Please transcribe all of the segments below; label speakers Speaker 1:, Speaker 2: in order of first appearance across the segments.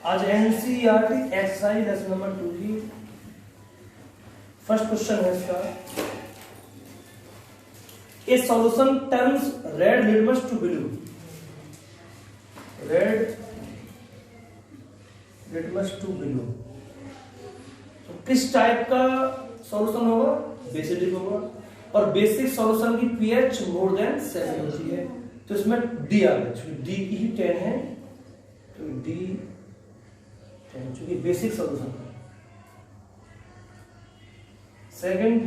Speaker 1: आज NCERT exercise lesson number 2 की first question है इसका। A solution turns red litmus to blue, red litmus to blue, तो किस टाइप का सॉल्यूशन होगा? बेसिडिक होगा, और बेसिक सॉल्यूशन की पीएच मोर देन 7 होती है, तो इसमें डी आ गया, डी की ही 10 है, तो डी 10 चूंकि बेसिक सॉल्यूशन है। Second,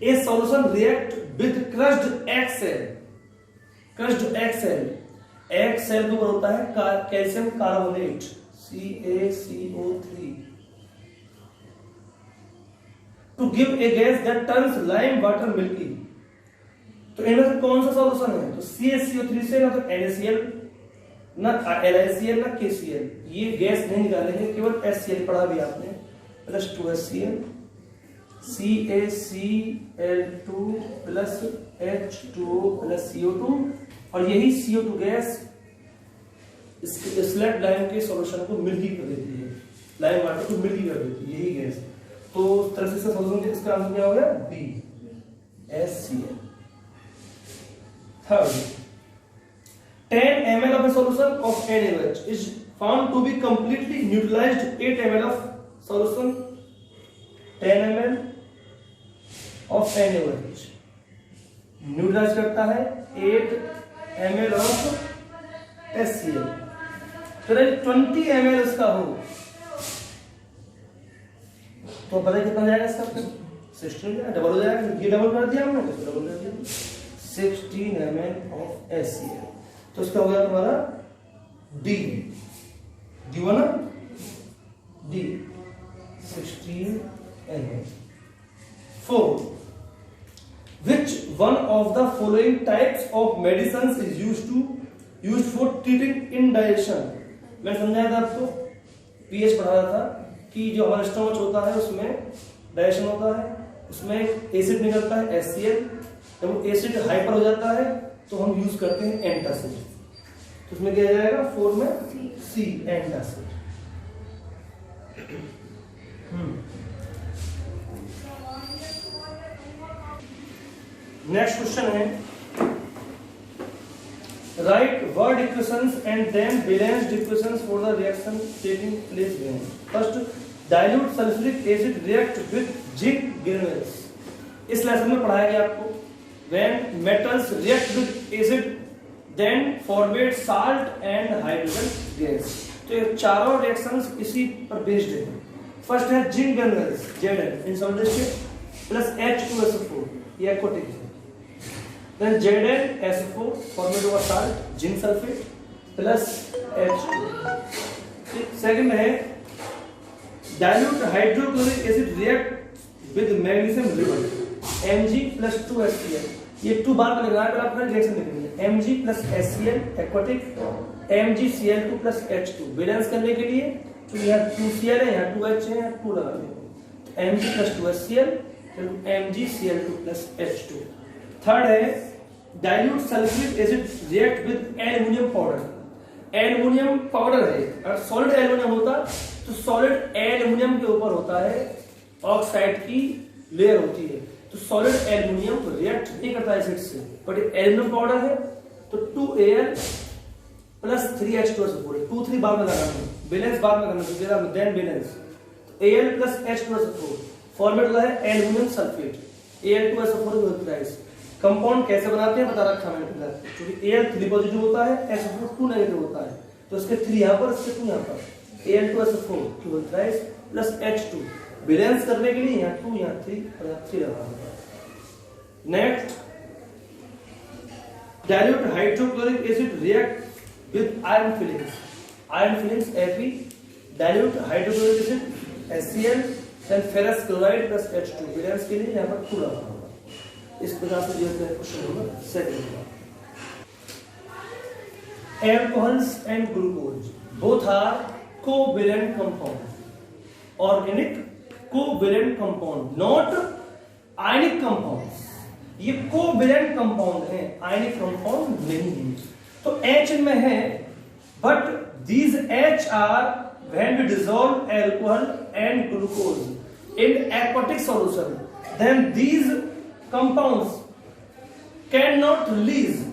Speaker 1: a solution react with crushed egg shell, crushed egg shell, egg shell के ऊपर होता है calcium carbonate CaCO3 to give a gas that turns lime water milky, तो इनमें से कौन सा सॉल्यूशन है? तो CaCO3 से ना तो NaCl, ना LiCl, ना KCl, ये गैस नहीं निकालेंगे, केवल HCl पढ़ा भी आपने, plus 2HCl, CaCl2 plus H2O plus CO2, और यही CO2 गैस स्लेट लाइम के सॉल्यूशन को मिल्की कर देती है, लाइम वाटर को मिल्की कर देती है, यही गैस। तो तरह से सॉल्यूशन इसका आंसर क्या हो गया? B HCl। Third, 10 ml of a solution of NaOH is found to be completely neutralized. 8 ml of solution, 10 ml of NaOH neutralise करता है 8 ml of HCl। तो 20 ml इसका हो तो पता कितना जाएगा इसका? 16, डबल हो जाएगा, ये डबल कर दिया हमने, डबल कर दिया, 16 ml of HCl, तो इसका हो गया तुम्हारा D, D हुआ ना, D 16 ml। 4, which one of the following types of medicines is used for treating indigestion? मैं समझाया था आपको, पीएच पढ़ा रहा था कि जो हमारा स्टमच होता है उसमें डाइजेशन होता है, उसमें एसिड निकलता है HCl, जब वो एसिड हाइपर हो जाता है तो हम यूज करते हैं एंटासिड, तो उसमें क्या जाएगा 4 में C एंटासिड। नेक्स्ट क्वेश्चन है, write word equations and then balanced equations for the reaction taking place given. First, dilute sulphuric acid react with zinc granules. इस लेसन में पढ़ाया गया आपको when metals react with acid then formate salt and hydrogen gas। तो ये चारों reactions इसी पर बेस्ड है। फर्स्ट है zinc granules Zn in solid state plus H2SO4, ये एक्वाटिक है। देन ZnSO4 फॉर्मेट हुआ salt zinc sulphate plus H2। Second है dilute hydrochloric acid react with magnesium ribbon Mg plus 2HCl, ये 2 बार में लगाना है, आपका रिएक्शन लिखेंगे Mg plus HCl aquatic, MgCl2 plus H2 balance करने के लिए, तो यहाँ 2Cl है, यहाँ 2H है, यहाँ 2 लगा देंगे, Mg प्लस 2HCl फिर MgCl2 प्लस H2। थर्ड है dilute sulphuric acid react with aluminium powder. Aluminium powder है, अगर सॉलिड एल्युमिनियम होता तो सॉलिड एल्युमिनियम के ऊपर होता है ऑक्साइड की लेयर होती है, तो सॉलिड एल्युमिनियम रिएक्ट नहीं करता एसिड से, बट एल्युमिनियम पाउडर है तो 2Al प्लस 3H2SO4, 2-3 बार में लगाना है, बैलेंस बाद में करना है, then balance Al plus H2SO4 फॉर्मेट होता है aluminium sulphate, Al2SO4 neutralise. Compound कैसे बनाते हैं बता रखा मैंने पहले, क्योंकि Al 3 पॉजिटिव होता है, SO4 2 नेगेटिव होता है, तो इसके 3 यहां पर, इसके 2 यहां पर, Al2SO4 neutralise plus H2 balance करने के लिए यहाँ 2 यहाँ 3 और यहाँ 3 लगा होगा। Next, dilute hydrochloric acid react with iron filings, iron filings Fe, dilute hydrochloric acid HCl, then ferrous chloride plus H2 balance के लिए यहाँ पर 2 लगा होगा। इस प्रकार से जो क्वेश्चन होगा second. Alcohols and glucose both are covalent compounds, organic covalent compound, not ionic compounds. ये कोवेलेंट कंपाउंड है, आयनिक कंपाउंड नहीं है। तो H में है but these H are when we dissolve alcohol and glucose in aquatic solution, then these compounds cannot release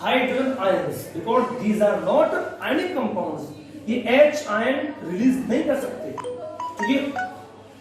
Speaker 1: hydrogen ions because these are not ionic compounds. ये H ion release नहीं कर सकते क्योंकि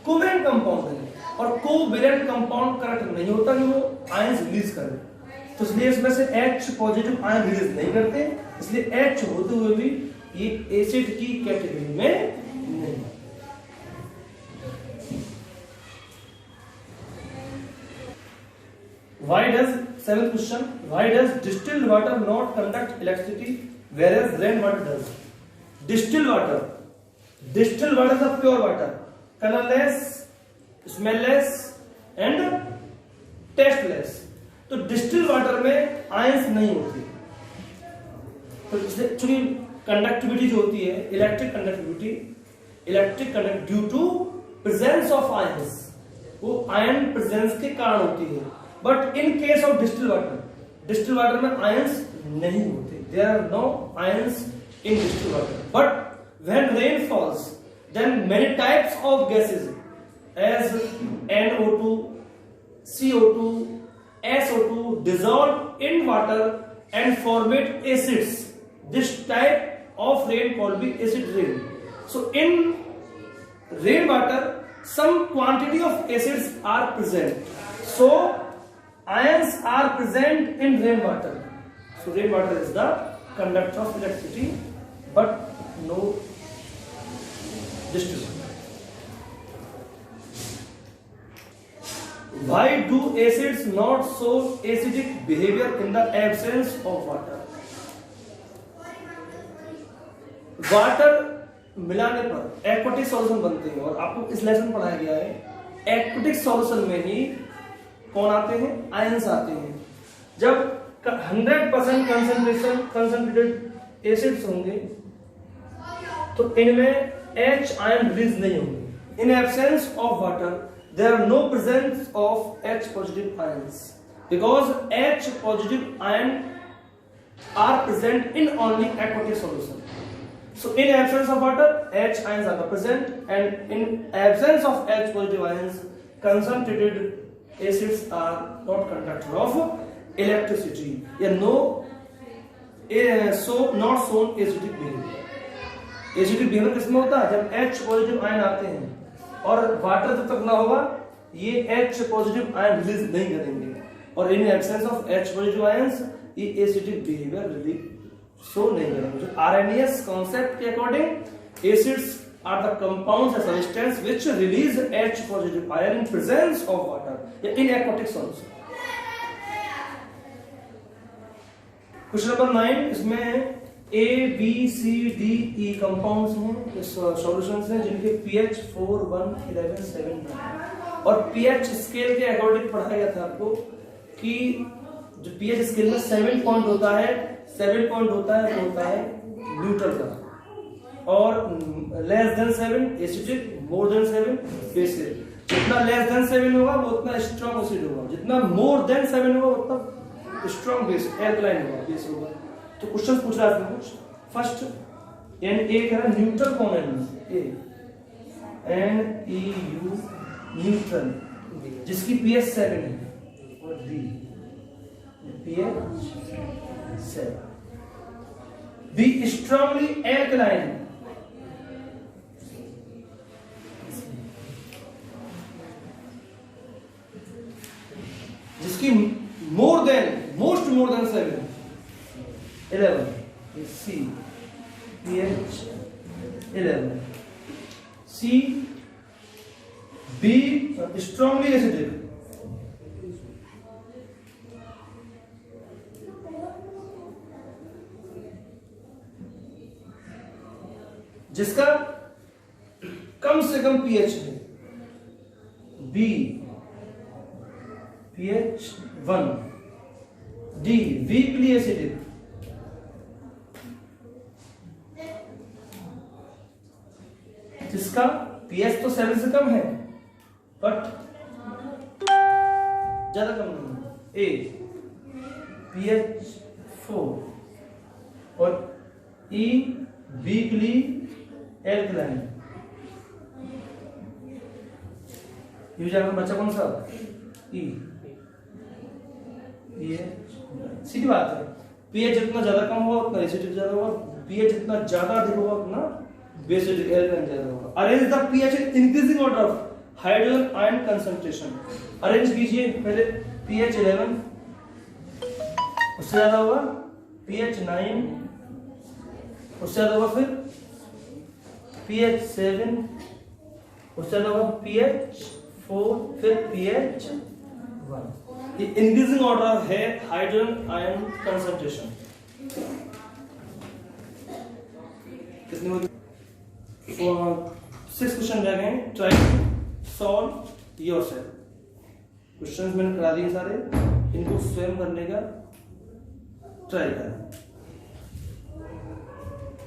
Speaker 1: कोवेलेंट कंपाउंड है और covalent compound correct नहीं होता कि वो आयंस रिलीज करें, तो इसलिए इसमें से H पॉजिटिव आयन रिलीज नहीं करते, इसलिए H होते हुए भी ये एसिड की कैटेगरी में नहीं। Why does, seventh question, why does distilled water not conduct electricity whereas rainwater does? Distilled water is a pure water, colorless, smellless and tasteless. तो डिस्टिल वाटर में आयंस नहीं होती, तो एक्चुअली कंडक्टिविटी जो होती है electric conduct due to presence of ions, वो ion presence के कारण होती है। But in case of distil water में आयंस नहीं होते, there are no ions in distilled water. But when rain falls, then many types of gases as NO2, CO2, SO2 dissolve in water and formate acids. This type of rain called be acid rain. So in rainwater, some quantity of acids are present. So ions are present in rainwater. So rainwater is the conductor of electricity, but no distilled. Why do acids not show acidic behavior in the absence of water? Water मिलाने पर aquatic solution बनते हैं और आपको इस lesson पढ़ाया गया है एक्वाटिक सॉल्यूशन में ही कौन आते हैं, आयंस आते हैं। जब 100% कंसंट्रेटेड एसिड्स होंगे तो इनमें H आयन रिलीज नहीं होंगे। In absence of water there are no presence of H positive ions because H positive ion are present in only aquatic solution. So in absence of water, H ions are present, and in absence of H positive ions, concentrated acids are not conductor of electricity. Yeah, no, so not shown acidic behavior. Acidic behavior किसमें होता है? जब H positive ion आते हैं और water जब तक ना होगा ये H positive ion रिलीज नहीं करेंगे, और in absence of H positive ions ये acidic behavior रिलीज सो नहीं करेंगे। आरएनएस कॉन्सेप्ट के according acids are the compounds या substance which release H positive ion in presence of water या in aquatic solution. Question number 9, इसमें A, B, C, D, E compounds हैं, solutions हैं जिनके pH 4, 1, 11, 7, 9 और pH स्केल के according पढ़ाया गया था आपको कि जो pH स्केल में 7 पॉइंट होता है, 7 पॉइंट होता है तो होता है न्यूट्रल का, और लेस देन 7 एसिडिक, मोर देन 7 बेसिक। जितना लेस देन 7 होगा वो उतना स्ट्रॉन्ग एसिड होगा, जितना मोर देन 7 होगा उतना स्ट्रॉन्ग बेस एल्कलाइन होगा, बेस होगा। तो क्वेश्चन पूछ रहा है कुछ फर्स्ट एन ए कह रहा न्यूट्रल कौन है, ए NEU न्यूट्रल जिसकी pH 7 है, और D pH 7। Be strongly alkaline जिसकी मोर than 7 11 C pH 11। C B strongly acidic जिसका कम से कम pH है, B pH 1, D weakly acidic, जिसका pH तो 7 से कम है बट ज्यादा कम नहीं, A pH 4 और E वीकली एल्कलाइन। ये जाएगा बच्चा कौन सा? ई। सीधी बात है, पीएच जितना ज्यादा कम होगा उतना एसिडिक ज्यादा होगा, पीएच जितना ज्यादा अधिक होगा उतना बेसिक एल्कलाइन ज्यादा होगा। Arrange the pH in increasing order of hydrogen ion concentration. Arrange कीजिए, पहले पीएच 11 उससे ज्यादा होगा, पीएच 9 उससे ज्यादा होगा, फिर पीएच 7 उससे ज्यादा होगा, पीएच 4, फिर पीएच 1। ये इंक्रीजिंग ऑर्डर है हाइड्रोजन आयन कंसंट्रेशन। कितने हो? 6 क्वेश्चन रह गए। Try to solve yourself. Questions मैंने करा दिए सारे, इनको स्वयं करने का ट्राई करें।